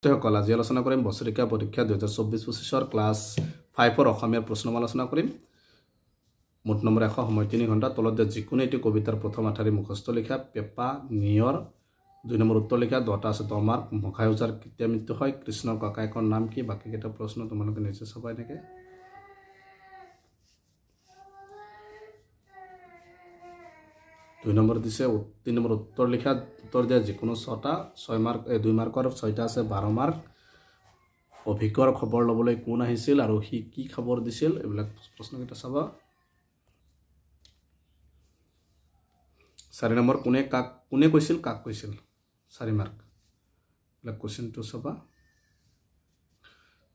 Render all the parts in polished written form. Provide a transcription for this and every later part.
সকল আজি আলোচনা কৰিম বছৰিকা পৰীক্ষা 2024-25 ক্লাছ 5 অসমীয়াৰ প্ৰশ্নমালা আলোচনা কৰিম মোট নম্বৰ 100 সময় 3 ঘণ্টা তলত দিয়া যিকোনো এটি কবিতাৰ প্ৰথম আঠাৰি মুখস্থ লিখা পেপা নিয়ৰ 2 নম্বৰ উত্তৰ লিখা দটা আছে দমাৰ মখায়ুজাৰ কেতিয়া মৃত্যু হয় কৃষ্ণৰ ককায়েকৰ নাম কি বাকি কেইটা প্ৰশ্ন তোমালোকে নিজে চাবাই নেকি 2 নম্বৰ দিছে 3 নম্বৰ উত্তৰ লিখা উত্তৰ দিয়া যিকোনো 6টা 6 মাৰ্ক 2 মাৰ্কৰ 6টা আছে 12 মাৰ্ক অভিজ্ঞৰ খবৰ লবলৈ কোন আহিছিল আৰু হি কি খবৰ দিছিল এইবিলাক প্ৰশ্ন কেইটা চাবা 4 নম্বৰ কোনে কৈছিল কাক কৈছিল 4 মাৰ্ক এইবিলাক কোৱেশ্চনটো চাবা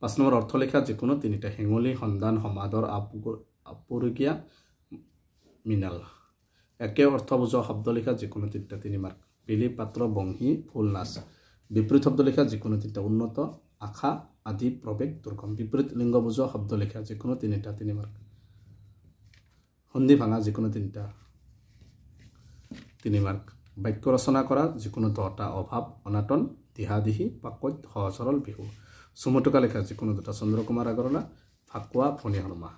5 নম্বৰ অৰ্থ লিখা যিকোনো তিনিটা হেঙুলি সন্ধান সমাদৰ আপুৰুগিয়া মিনাল একে অৰ্থ বুজোৱা শব্দ লিখা যিকোনো তিনিটা 3 মাৰ্ক পিলি পাত্ৰ বংহী ফুল নাচ বিপৰীত শব্দ লিখা যিকোনো তিনিটা উন্নত আশা আদি প্ৰবেগ দুৰ্গম বিপৰীত লিংগ বুজোৱা শব্দ লিখা যিকোনো তিনিটা 3 মাৰ্ক সন্ধি ভাঙা যিকোনো তিনিটা 3 মাৰ্ক বাক্য ৰচনা কৰা যিকোনো 10টা অভাৱ অনাটন দিহাদিহি পাকৈত সহজ সৰল বিহু সুমটুকা লিখা যিকোনো 2টা চন্দ্ৰকুমাৰ আগৰৱালা ফাকুৱা ফণী হনুমা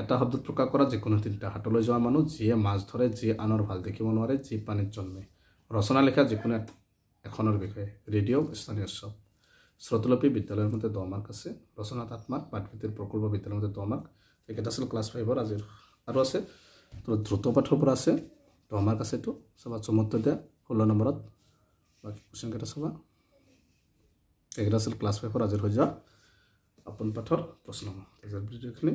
এটা শব্দত প্ৰকাশ কৰা যিকোনো তিনিটা হাতলৈ যোৱা মানুহ যিয়ে মাছ ধৰে যি আনৰ ভাল দেখিব নোৱাৰে যি পানীত জন্মে ৰচনা লিখা যিকোনো এখনৰ বিষয়ে ৰেডিঅ' স্থানীয় উৎসৱ শ্ৰোতলিপি বিদ্যালয়ৰ মতে 10 মাৰ্ক আছে ৰচনা 8 মাৰ্ক পাঠভিত্তিৰ প্ৰকল্প বিদ্যালয়ৰ মতে 10 মাৰ্ক একেটা আছিল ক্লাছ 5ৰ আজিৰ আৰু আছে তো দ্ৰুত পাঠৰ পৰা আছে 10 মাৰ্ক আছে তো সবা চমত্তৰ দিয়া 16 নম্বৰত বাকি কোৱেশ্চন কেইটা চাবা একেটা আছিল ক্লাছ 5ৰ আজিৰ হৈ যোৱা আপোন পাঠৰ প্ৰশ্ন আজিৰ ভিডিঅ'খিনি